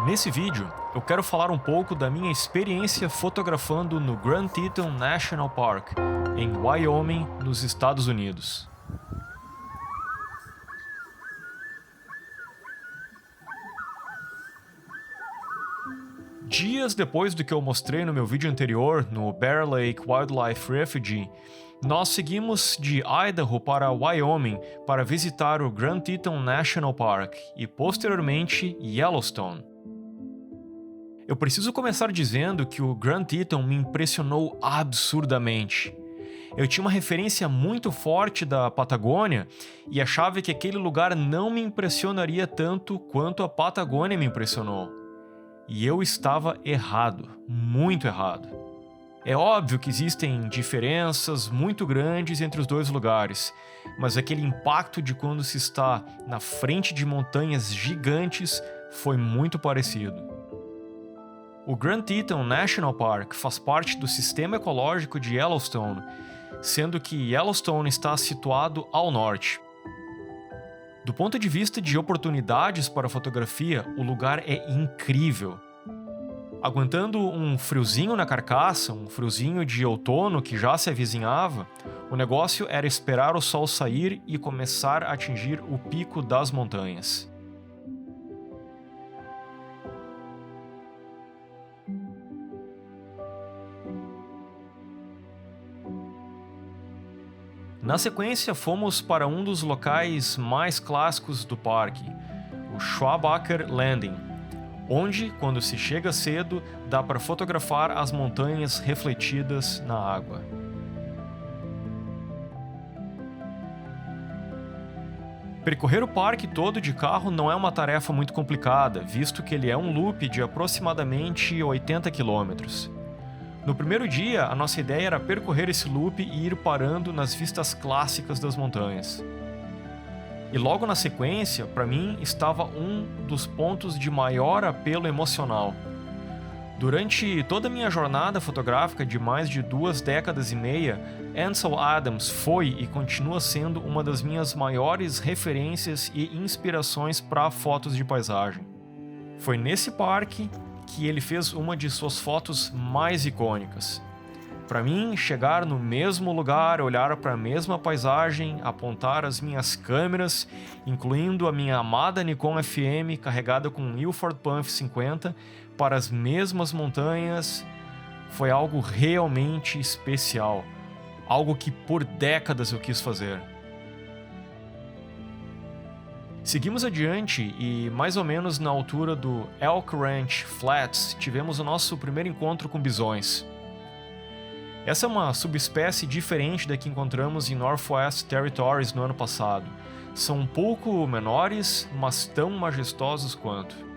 Nesse vídeo, eu quero falar um pouco da minha experiência fotografando no Grand Teton National Park, em Wyoming, nos Estados Unidos. Dias depois do que eu mostrei no meu vídeo anterior, no Bear Lake Wildlife Refuge, nós seguimos de Idaho para Wyoming para visitar o Grand Teton National Park e, posteriormente, Yellowstone. Eu preciso começar dizendo que o Grand Teton me impressionou absurdamente. Eu tinha uma referência muito forte da Patagônia e achava que aquele lugar não me impressionaria tanto quanto a Patagônia me impressionou. E eu estava errado, muito errado. É óbvio que existem diferenças muito grandes entre os dois lugares, mas aquele impacto de quando se está na frente de montanhas gigantes foi muito parecido. O Grand Teton National Park faz parte do sistema ecológico de Yellowstone, sendo que Yellowstone está situado ao norte. Do ponto de vista de oportunidades para fotografia, o lugar é incrível. Aguentando um friozinho na carcaça, um friozinho de outono que já se avizinhava, o negócio era esperar o sol sair e começar a atingir o pico das montanhas. Na sequência, fomos para um dos locais mais clássicos do parque, o Schwabacher Landing, onde, quando se chega cedo, dá para fotografar as montanhas refletidas na água. Percorrer o parque todo de carro não é uma tarefa muito complicada, visto que ele é um loop de aproximadamente 80 quilômetros. No primeiro dia, a nossa ideia era percorrer esse loop e ir parando nas vistas clássicas das montanhas. E logo na sequência, para mim, estava um dos pontos de maior apelo emocional. Durante toda a minha jornada fotográfica de mais de 2 décadas e meia, Ansel Adams foi e continua sendo uma das minhas maiores referências e inspirações para fotos de paisagem. Foi nesse parque que ele fez uma de suas fotos mais icônicas. Para mim, chegar no mesmo lugar, olhar para a mesma paisagem, apontar as minhas câmeras, incluindo a minha amada Nikon FM carregada com Ilford Punch 50, para as mesmas montanhas, foi algo realmente especial. Algo que por décadas eu quis fazer. Seguimos adiante e, mais ou menos na altura do Elk Ranch Flats, tivemos o nosso primeiro encontro com bisões. Essa é uma subespécie diferente da que encontramos em Northwest Territories no ano passado. São um pouco menores, mas tão majestosos quanto.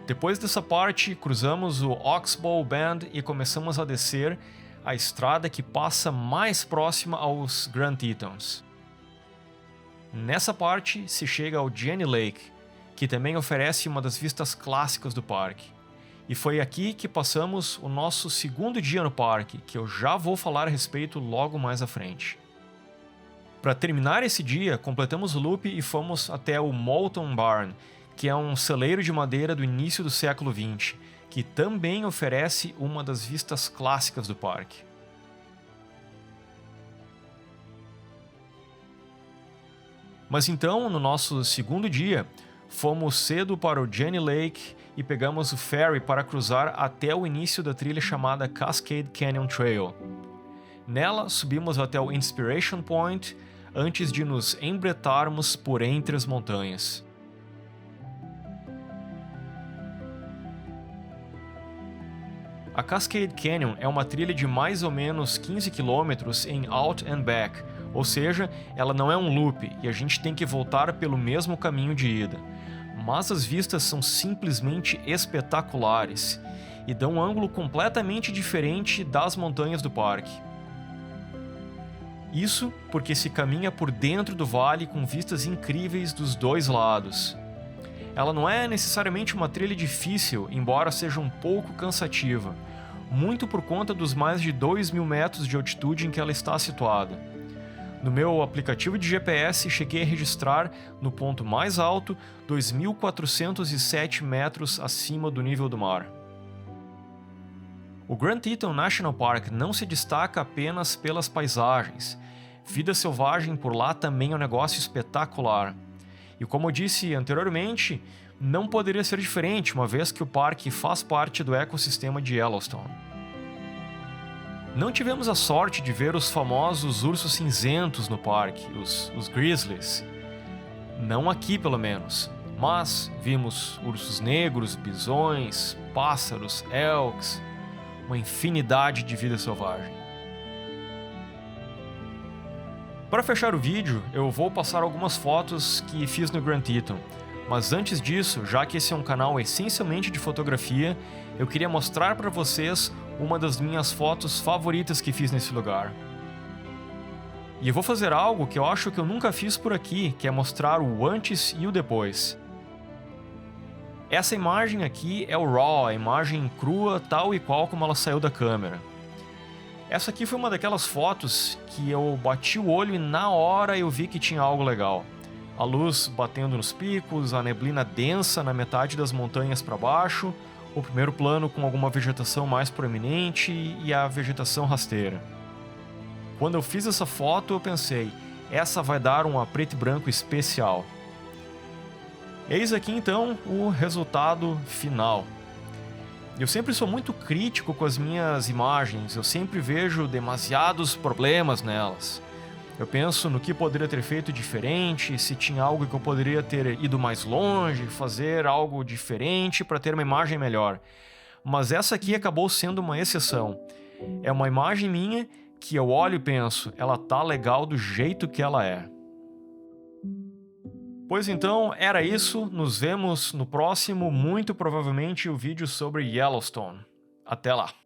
Depois dessa parte, cruzamos o Oxbow Bend e começamos a descer a estrada que passa mais próxima aos Grand Tetons. Nessa parte, se chega ao Jenny Lake, que também oferece uma das vistas clássicas do parque. E foi aqui que passamos o nosso segundo dia no parque, que eu já vou falar a respeito logo mais à frente. Para terminar esse dia, completamos o loop e fomos até o Moulton Barn, que é um celeiro de madeira do início do século XX, que também oferece uma das vistas clássicas do parque. Mas então, no nosso segundo dia, fomos cedo para o Jenny Lake e pegamos o ferry para cruzar até o início da trilha chamada Cascade Canyon Trail. Nela, subimos até o Inspiration Point antes de nos embretarmos por entre as montanhas. A Cascade Canyon é uma trilha de mais ou menos 15 km em out and back, ou seja, ela não é um loop e a gente tem que voltar pelo mesmo caminho de ida. Mas as vistas são simplesmente espetaculares e dão um ângulo completamente diferente das montanhas do parque. Isso porque se caminha por dentro do vale com vistas incríveis dos dois lados. Ela não é necessariamente uma trilha difícil, embora seja um pouco cansativa. muito por conta dos mais de 2.000 metros de altitude em que ela está situada. No meu aplicativo de GPS, cheguei a registrar, no ponto mais alto, 2.407 metros acima do nível do mar. O Grand Teton National Park não se destaca apenas pelas paisagens. Vida selvagem por lá também é um negócio espetacular. E como eu disse anteriormente, não poderia ser diferente, uma vez que o parque faz parte do ecossistema de Yellowstone. Não tivemos a sorte de ver os famosos ursos cinzentos no parque, os grizzlies. Não aqui, pelo menos. Mas vimos ursos negros, bisões, pássaros, elks, uma infinidade de vida selvagem. Para fechar o vídeo, eu vou passar algumas fotos que fiz no Grand Teton. Mas antes disso, já que esse é um canal essencialmente de fotografia, eu queria mostrar para vocês uma das minhas fotos favoritas que fiz nesse lugar. E eu vou fazer algo que eu acho que eu nunca fiz por aqui, que é mostrar o antes e o depois. Essa imagem aqui é o RAW, a imagem crua tal e qual como ela saiu da câmera. Essa aqui foi uma daquelas fotos que eu bati o olho e na hora eu vi que tinha algo legal. A luz batendo nos picos, a neblina densa na metade das montanhas para baixo, o primeiro plano com alguma vegetação mais proeminente e a vegetação rasteira. Quando eu fiz essa foto eu pensei, essa vai dar um preto e branco especial. Eis aqui então o resultado final. Eu sempre sou muito crítico com as minhas imagens, eu sempre vejo demasiados problemas nelas. Eu penso no que poderia ter feito diferente, se tinha algo que eu poderia ter ido mais longe, fazer algo diferente para ter uma imagem melhor. Mas essa aqui acabou sendo uma exceção. É uma imagem minha que eu olho e penso, ela tá legal do jeito que ela é. Pois então, era isso. Nos vemos no próximo, muito provavelmente o vídeo sobre Yellowstone. Até lá!